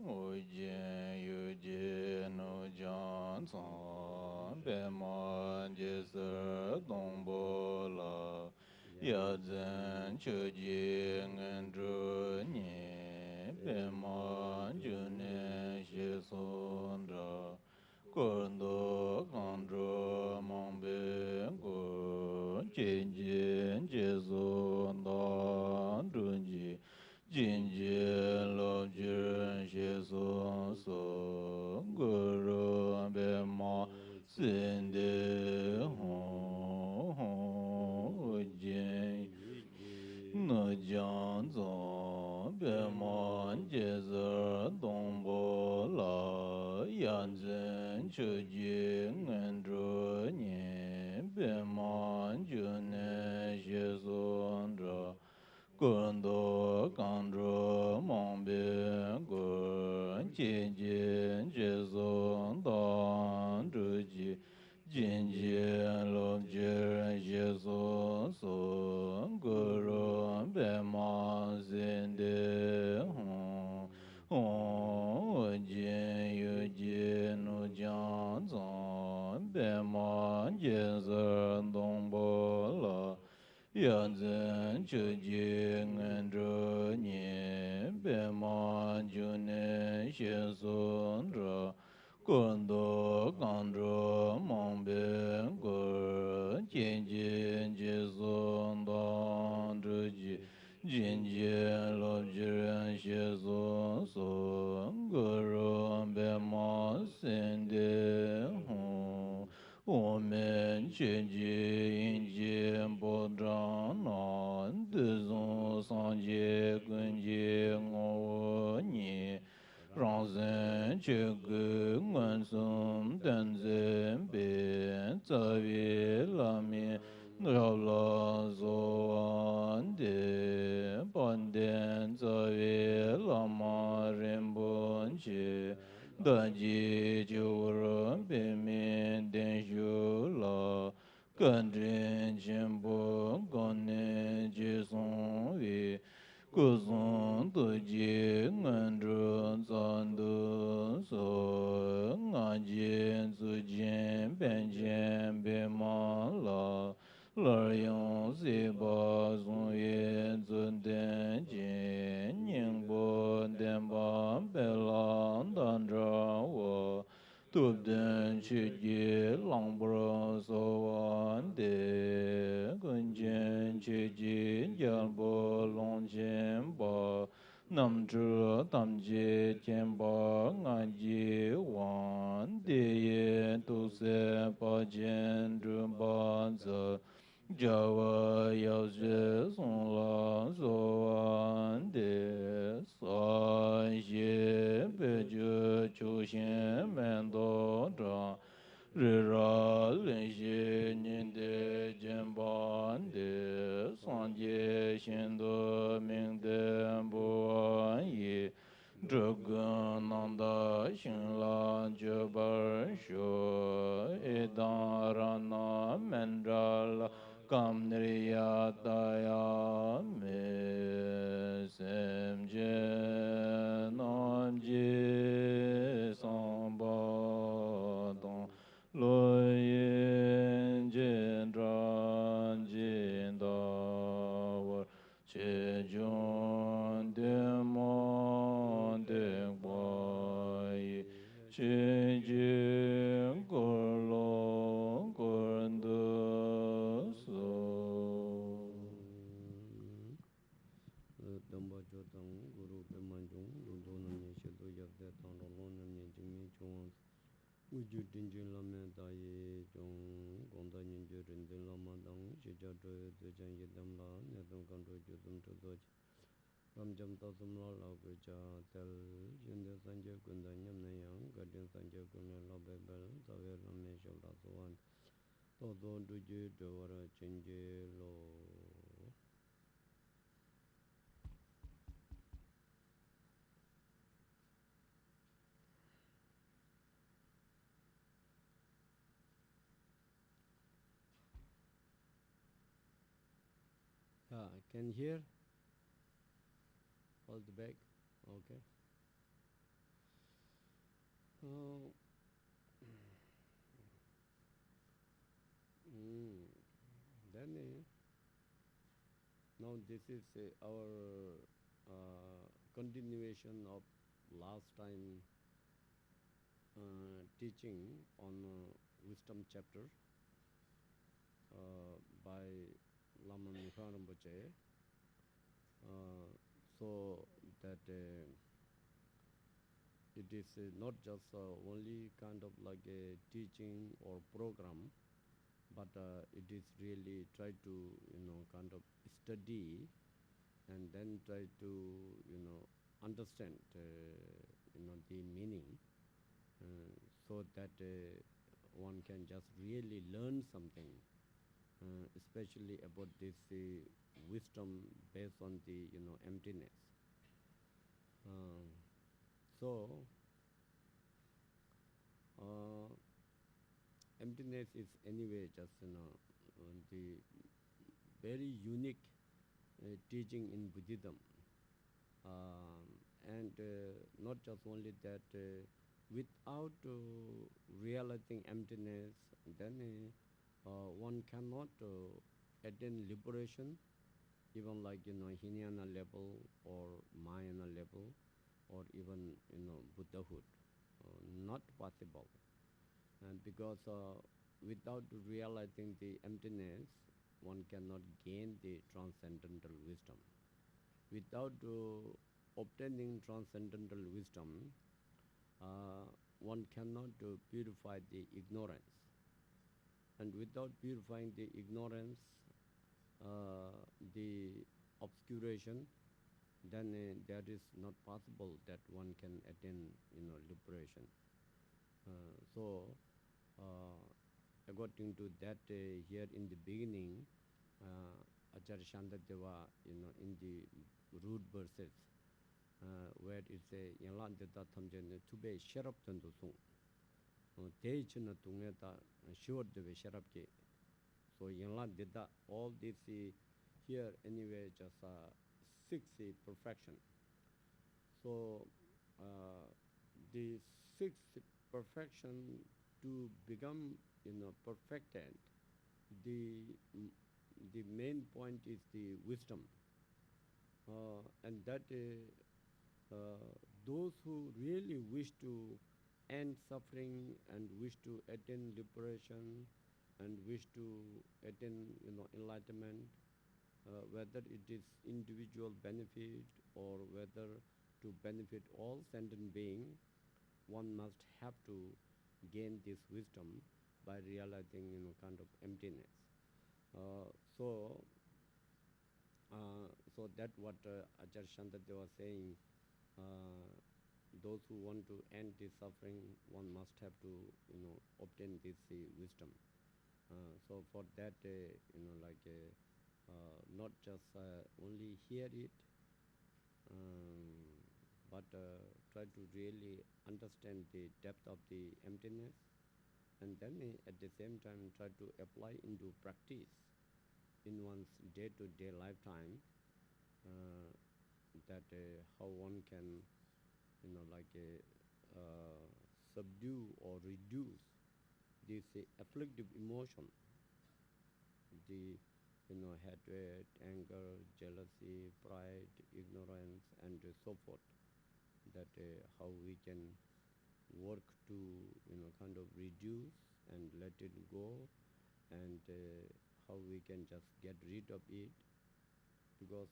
Ujien yujie no jian cang, pe man je se dong bo la, ya zhen che ji ngen zhe nie, pe man ju ne xie sun zha, gun de gang zhe mang be gu, jin jin je sun dan zhen ji, jin jin lo jin xie sun su, gu ru be ma sin de hong hong jin ne jiang zong be man jie zi dong bo la yan zhen che ji ngen zhe nian be man ju ne xie sun zhe gun de gang zhe mang be gu jin jin jie zong dan zhe ji jin jin lo jie xie sun su gu ru be ma xin de hong hong jin yu jin nu jiang zong be ma jin zi dong bo la yan zhen che ji ngen zhe nian be ma ju ne xie sun zhe gun de gang zhe mang be gu jin jin ji sun dan zhe ji jin jin lo jin xie sun su gu ru be ma xin de hong 我们全界因见不长难，得从三界根结我念，让人觉个安生等人变，在为拉面绕了左岸的半点，在为拉玛人不去。大吉就人北面点修了，干真全部干念皆送为，各送得吉安着咱的所，俺见自见变见变满了。乐用谁把松叶尊点见，宁波点把白浪当着我，独等去接浪不让所完的，跟前去接江波浪前吧。nam zhe tam jie jian ba ngan ji wan de ye tu se pa jian zhe ba zi jia wa yao zhe song la so wan de san xie bei jie qiu xian men do zhang 日ra lin xie nian de jian ban de san jie xian de ming de bu an yi zhe gen nang da xin la jie bar shu e dan ran na men ra la kam ni ya da ya me sem jie nam jie sang ba dong 落叶见长见大我且将的梦的光阴，且见过龙滚的手。 Dhamma Jodang Guru Pemanjung Ludo Namye Shido Yabde Tang Rolo Namye Jingye Chung Uju Dinjin Lame Daye Chung Gonda Nyingyo Rindin Lama Dang Shija Droyo Dejan Yedam La Nedam Kandro Jodam Chodoj Ramjam Tasum La Lao Gecha Tel Yende Sanje Gunda Nyam Nayang Gadin Sanje Gunda La Bebel Sawe Lame Shabda Suwan Todo Duje Dewara Chenje Lo Yeah, I can hear. All the back. Okay. Uh, then now this is our continuation of last time teaching on wisdom chapter by Lama Mikha Rinpoche. So that it is not just only kind of like a teaching or program, but it is really try to kind of study and then try to understand the meaning, so that one can just really learn something, especially about this wisdom based on the emptiness. So emptiness is anyway just the very unique teaching in Buddhism, and not just only that, without realizing emptiness, then one cannot attain liberation, even like Hinayana level or Mahayana level, or even Buddhahood. Not possible, and because without realizing the emptiness, one cannot gain the transcendental wisdom. Without obtaining transcendental wisdom, one cannot purify the ignorance. And without purifying the ignorance, the obscuration, then that is not possible that one can attain liberation. So according to that, here in the beginning, Acharya Shandadeva, in the root verses, where it says, "Yanlan deda thamjen tube sharap tandu sung, te china tunga ta shivar deve sharap ke." So Yanlan deda, all this here anyway just six perfection. So the sixth perfection to become perfected, the main point is the wisdom, and that those who really wish to end suffering and wish to attain liberation and wish to attain enlightenment, whether it is individual benefit or whether to benefit all sentient beings, one must have to gain this wisdom by realizing kind of emptiness. So that what Acharya Shandadeva was saying, those who want to end this suffering, one must have to obtain this wisdom. So for that, not just only hear it, but try to really understand the depth of the emptiness, and then at the same time try to apply into practice in one's day-to-day lifetime, that how one can subdue or reduce this afflictive emotion, the hatred, anger, jealousy, pride, ignorance, and so forth. That how we can work to kind of reduce and let it go, and how we can just get rid of it, because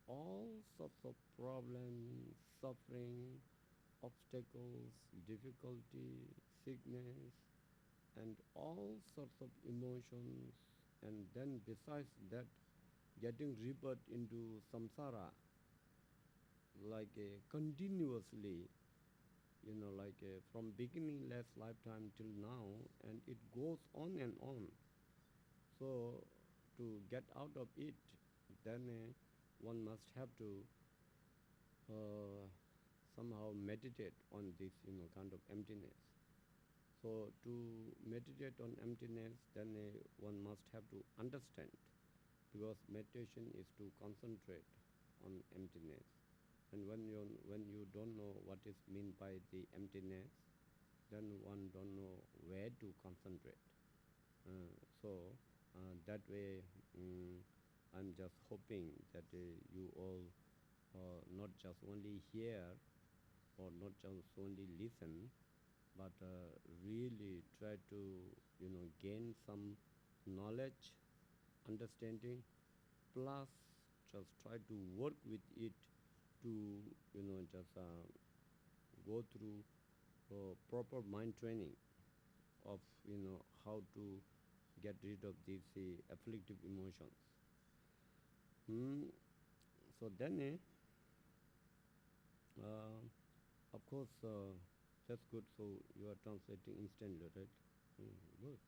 all sorts of problems, suffering, obstacles, difficulty, sickness, and all sorts of emotions, and then besides that, getting rebirth into samsara, like continuously, from beginning last lifetime till now, and it goes on and on. So to get out of it, then one must have to somehow meditate on this kind of emptiness. So to meditate on emptiness, then one must have to understand, because meditation is to concentrate on emptiness. And when you don't know what is meant by the emptiness, then one don't know where to concentrate. So that way, I'm just hoping that you all not just only hear or not just only listen, but really try to gain some knowledge, understanding, plus just try to work with it to just go through proper mind training of how to get rid of these afflictive emotions. Hmm. So then, of course, that's good. So you are translating instantly, right? Good.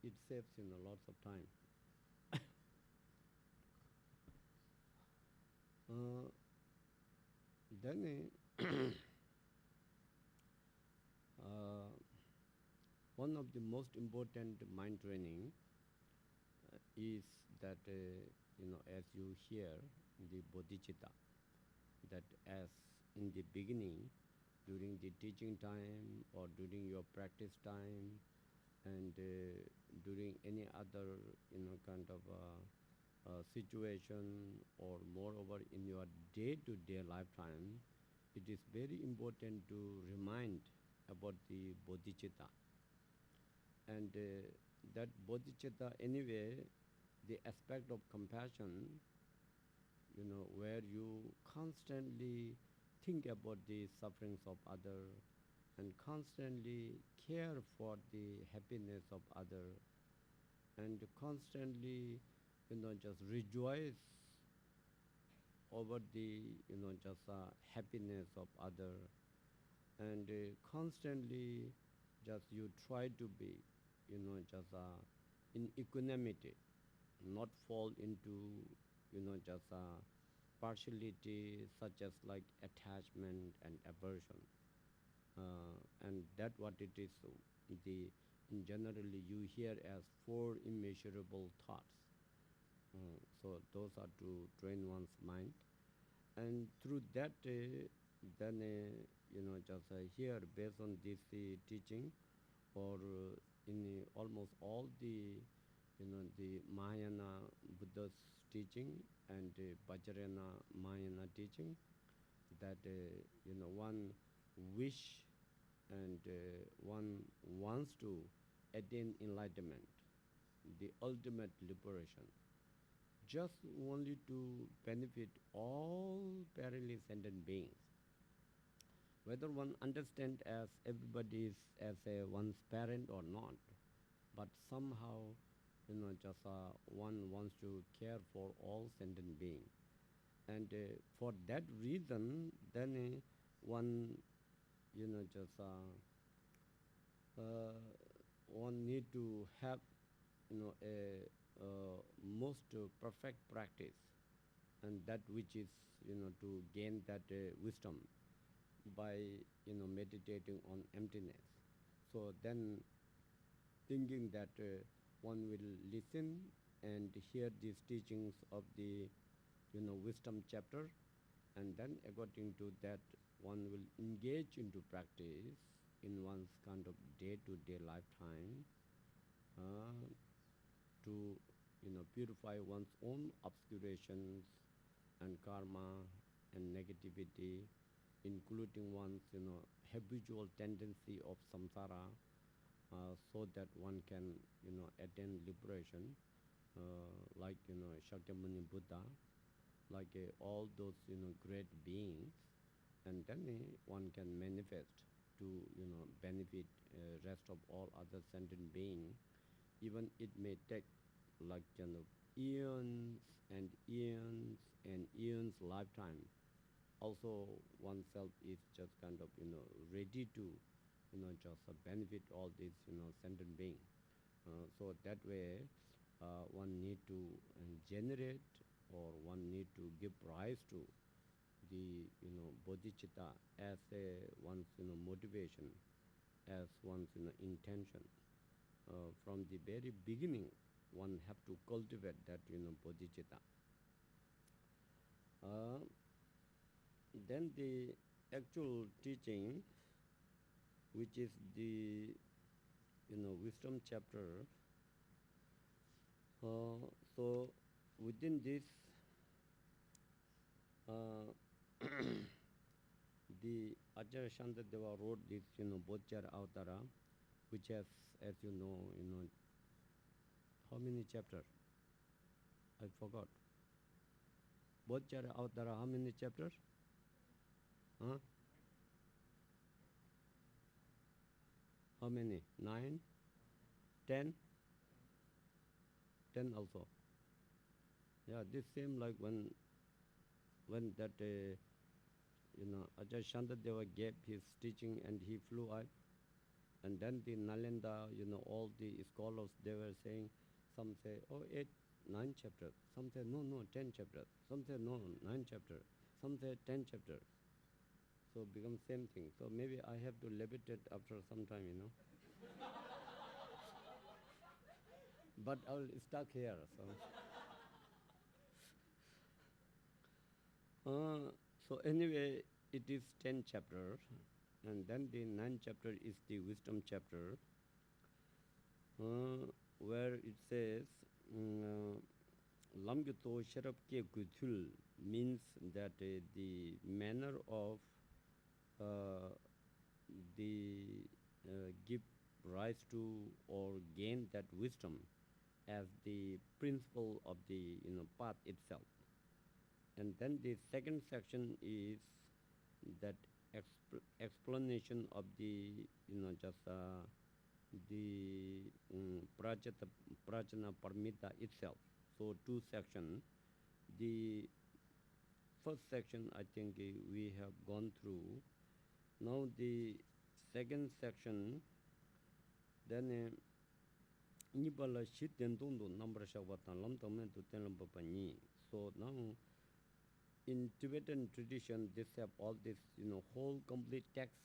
It saves lots of time. Uh, then, uh, one of the most important mind training is that as you hear the bodhicitta, that as in the beginning, during the teaching time or during your practice time, and during any other kind of situation, or moreover in your day-to-day lifetime, it is very important to remind about the bodhicitta. And that bodhicitta, anyway, the aspect of compassion, where you constantly think about the sufferings of others and constantly care for the happiness of others, and constantly just rejoice over the just happiness of others, and constantly just you try to be just in equanimity, not fall into just partiality such as like attachment and aversion, and that what it is. The in generally you hear as four immeasurable thoughts. So those are to train one's mind, and through that, then just here based on this teaching, or in almost all the the Mahayana Buddha's teaching and Vajrayana Mahayana teaching, that one wish and one wants to attain enlightenment, the ultimate liberation, just only to benefit all parallel sentient beings. Whether one understand as everybody is as a one's parent or not, but somehow, just one wants to care for all sentient beings. And for that reason, then one, just one need to have, a most perfect practice, and that which is, to gain that wisdom by, meditating on emptiness. So then, thinking that one will listen and hear these teachings of the, wisdom chapter, and then according to that, one will engage into practice in one's kind of day-to-day lifetime, uh, to purify one's own obscurations and karma and negativity, including one's habitual tendency of samsara, so that one can attain liberation, like Shakyamuni Buddha, like all those great beings, and then one can manifest to benefit rest of all other sentient beings. Even it may take like eons and eons and eons lifetime. Also, oneself is just kind of ready to just benefit all these sentient beings. So that way, one need to generate, or one need to give rise to the bodhicitta as a one's motivation, as one's intention. From the very beginning, one have to cultivate that bodhicitta. then the actual teaching, which is the wisdom chapter. So within this, the Acharya Shantadeva wrote this, Bodhchara Avatara, which has, as you know, how many chapters? I forgot. Bodhchara Avatara, how many chapters? Huh? How many? 9? 10? 10 also. Yeah, this same like when that Acharya Shantadeva gave his teaching and he flew out, and then the Nalanda, all the scholars, they were saying, some say, oh, 8, 9 chapters. Some say, no, 10 chapters. Some say, no, 9 chapters. Some say 10 chapters. So become same thing. So maybe I have to levitate after some time, But I will stuck here. So anyway, it is 10 chapters, and then the 9th chapter is the wisdom chapter, where it says, Lamgyuto Sharapke Guthul means that the manner of the give rise to or gain that wisdom as the principle of the path itself. And then the second section is that explanation of the just the Prajna Paramita itself. So 2 sections. The first section I think we have gone through. Now the second section, then Nibala shit and dondo number shawatan lam tamen to telam. So now in Tibetan tradition, they have all this, whole complete text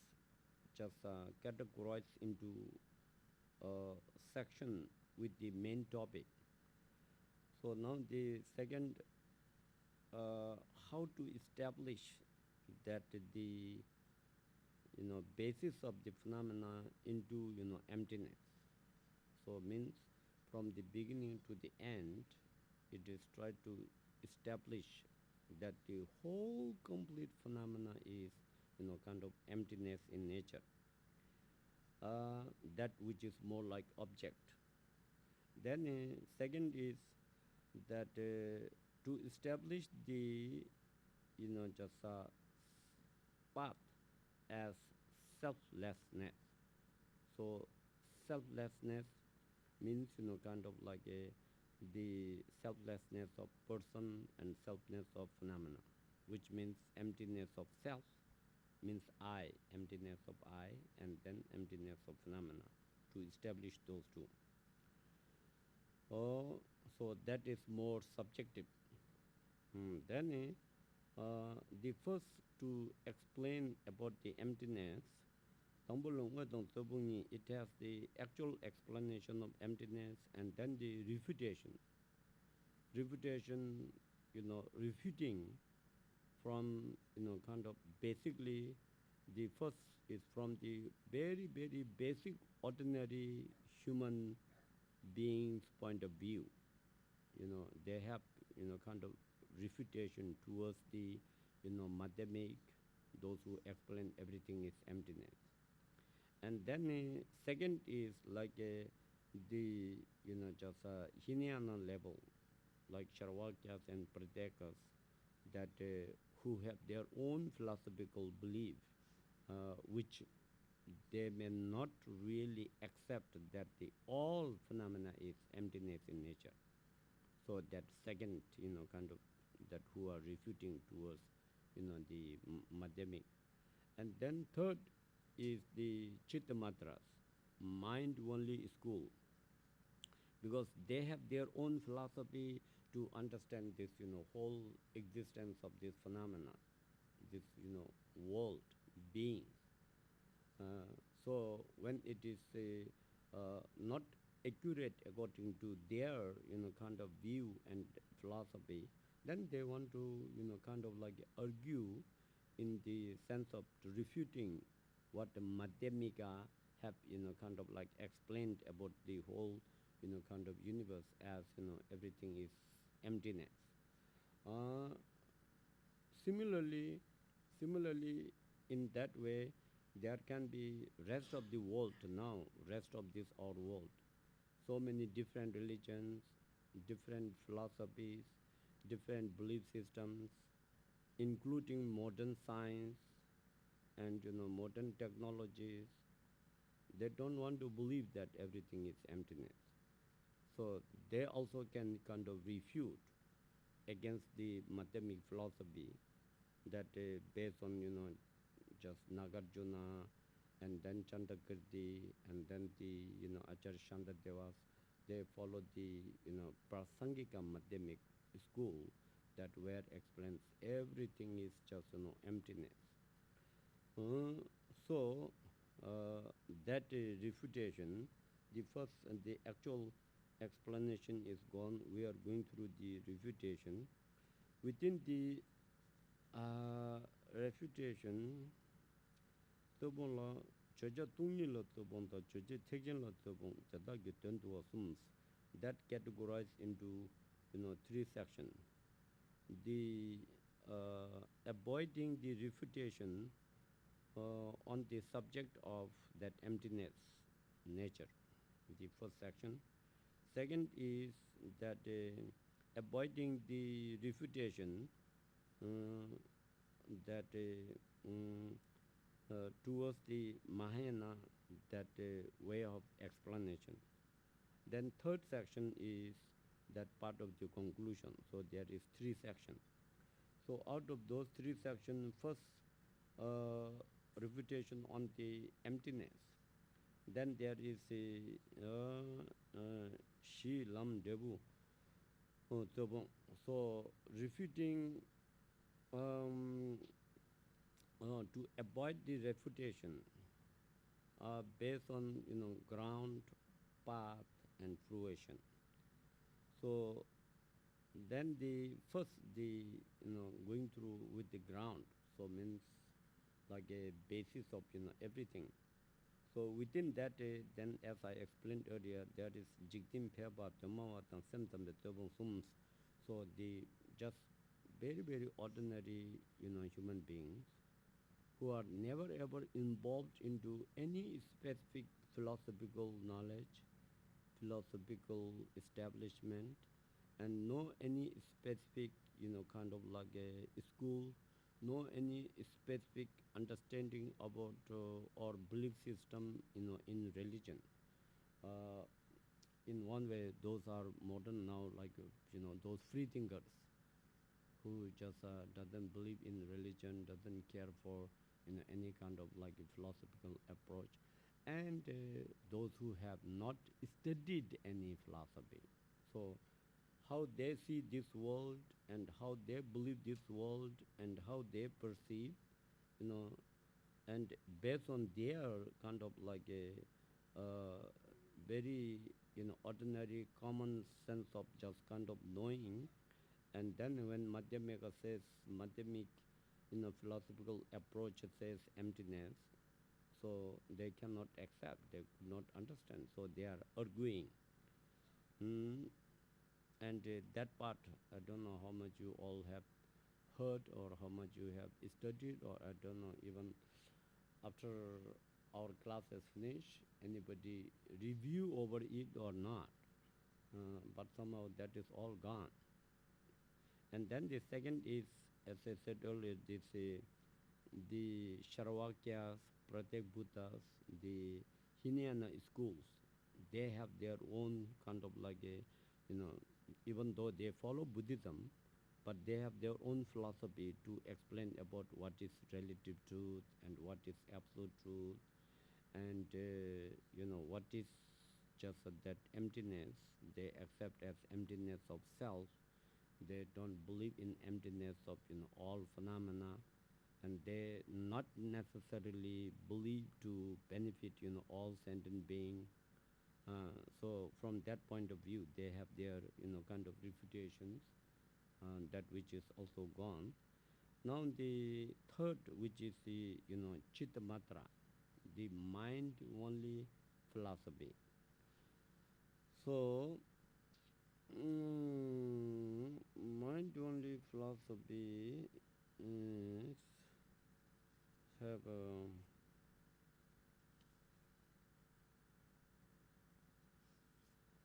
just categorized into a section with the main topic. So now the second, how to establish that the basis of the phenomena into emptiness. So means from the beginning to the end, it is tried to establish that the whole complete phenomena is kind of emptiness in nature, that which is more like object. Then second is that to establish the just path as selflessness. So selflessness means kind of like the selflessness of person and selflessness of phenomena, which means emptiness of self, means I, emptiness of I, and then emptiness of phenomena, to establish those two. Oh, so that is more subjective. Then the first to explain about the emptiness, it has the actual explanation of emptiness and then the refutation. Refutation, refuting from, kind of basically the first is from the very, very basic ordinary human being's point of view. They have, kind of refutation towards the, Madhyamik, those who explain everything is emptiness. And then second is like the, just Hinayana level, like Charvakyas and Pratekas, that who have their own philosophical belief, which they may not really accept that the all phenomena is emptiness in nature. So that second, kind of that who are refuting towards, the Madhyamik. And then third is the Chittamatras, mind-only school, because they have their own philosophy to understand this, whole existence of this phenomena, this, world, being. So when it is not accurate according to their, kind of view and philosophy, then they want to, kind of like argue in the sense of refuting what the Madhyamika have, kind of like explained about the whole, kind of universe as, everything is emptiness. Uh, similarly, similarly, in that way, there can be rest of the world now, rest of this our world. So many different religions, different philosophies, different belief systems, including modern science and modern technologies. They don't want to believe that everything is emptiness. So they also can kind of refute against the Madhyamik philosophy that based on just Nagarjuna and then Chandakirti and then the Acharya Shandadevas, they follow the Prasangika Madhyamik school that where explains everything is just emptiness. Uh, so that refutation, the first and the actual explanation is gone. We are going through the refutation. Within the refutation, tobon la choja tungni la tobon ta choja tekjen la tobon jada gyuten to assumes that categorized into three sections. The avoiding the refutation on the subject of that emptiness nature, the first section. Second is that avoiding the refutation uh, that towards the Mahayana, that way of explanation. Then third section is that part of the conclusion. So there is three sections. So out of those three sections, first refutation on the emptiness. Then there is a Shi Lam Debu. So refuting to avoid the refutation based on ground, path, and fruition. So then the first the going through with the ground, so means like a basis of everything. So within that, then as I explained earlier, there is Jigdim Peba Tamawa Tansentam the Tobon Sums. So the just very very ordinary human beings who are never ever involved into any specific philosophical knowledge, philosophical establishment, and no any specific kind of like a school, no any specific understanding about or belief system in religion. Uh, in one way, those are modern now, like those free thinkers who just doesn't believe in religion, doesn't care for any kind of like a philosophical approach, and those who have not studied any philosophy. So how they see this world and how they believe this world and how they perceive, you know, and based on their kind of like a very ordinary common sense of just kind of knowing, and then when Madhyamika says Madhyamik philosophical approach says emptiness, so they cannot accept, they could not understand, so they are arguing. Mm, and that part, I don't know how much you all have heard or how much you have studied, or I don't know even after our class is finished, anybody review over it or not. But somehow that is all gone. And then the second is, as I said earlier, this the Charvakyas, Pratyek Bhutas, the Hinayana schools, they have their own kind of like a, even though they follow Buddhism, but they have their own philosophy to explain about what is relative truth and what is absolute truth, and what is just that emptiness. They accept as emptiness of self. They don't believe in emptiness of all phenomena, and they not necessarily believe to benefit all sentient being. So from that point of view, they have their kind of refutations, that which is also gone. Now the third, which is the Chitta Matra, the mind only philosophy. So mind only philosophy is have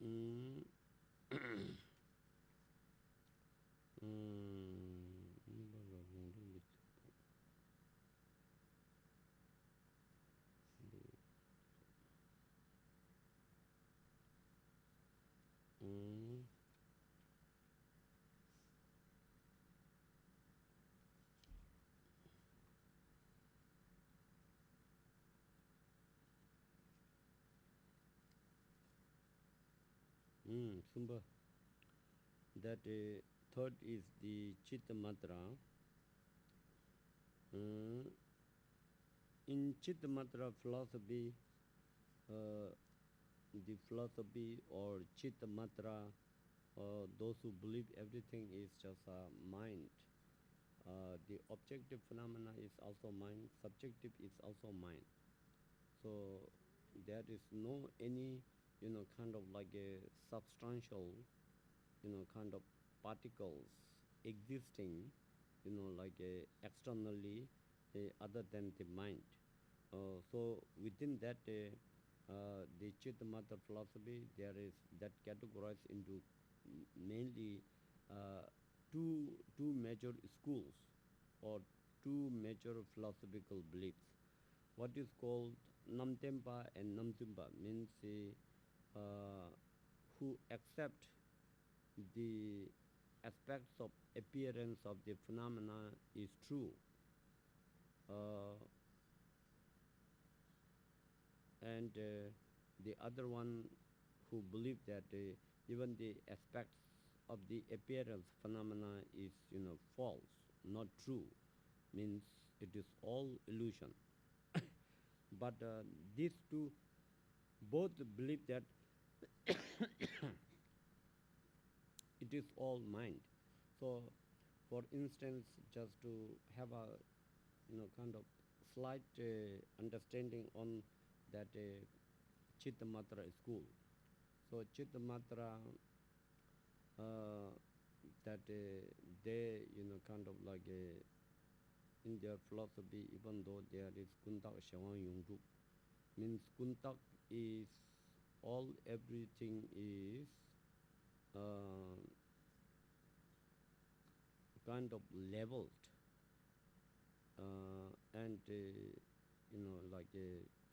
mm, mm, Sumba. That third is the Chitta Matra. Uh, in Chitta Matra philosophy, uh, the philosophy or Chitta Matra, those who believe everything is just a mind. The objective phenomena is also mind, subjective is also mind. So there is no any, kind of like a substantial, kind of particles existing, like externally other than the mind. So within that, the Chittamata philosophy, there is that categorized into mainly uh, two major schools or two major philosophical beliefs. What is called Namtempa and Namtumpa means who accept the aspects of appearance of the phenomena is true. Uh, and the other one who believe that even the aspects of the appearance phenomena is false, not true, means it is all illusion. But these two both believe that it is all mind. So, for instance, just to have a kind of slight understanding on that Chittamatra school. So Chittamatra, that they kind of like in their philosophy, even though there is Kuntak Shawang Yungjuk, means Kuntak is all everything is uh, kind of leveled and like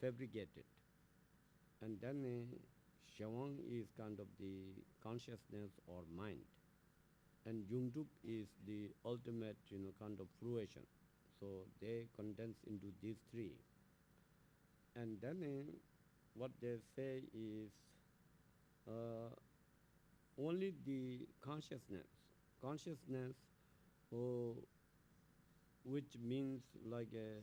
fabricated, and then Shawang is kind of the consciousness or mind, and Jungdup is the ultimate kind of fruition. So they condense into these three, and then what they say is uh, only the consciousness, oh, which means like a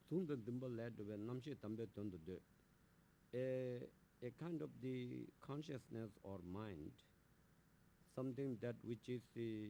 Sunda Dimba led when Namshi Tambe Tundu de. A kind of the consciousness or mind, something that which is the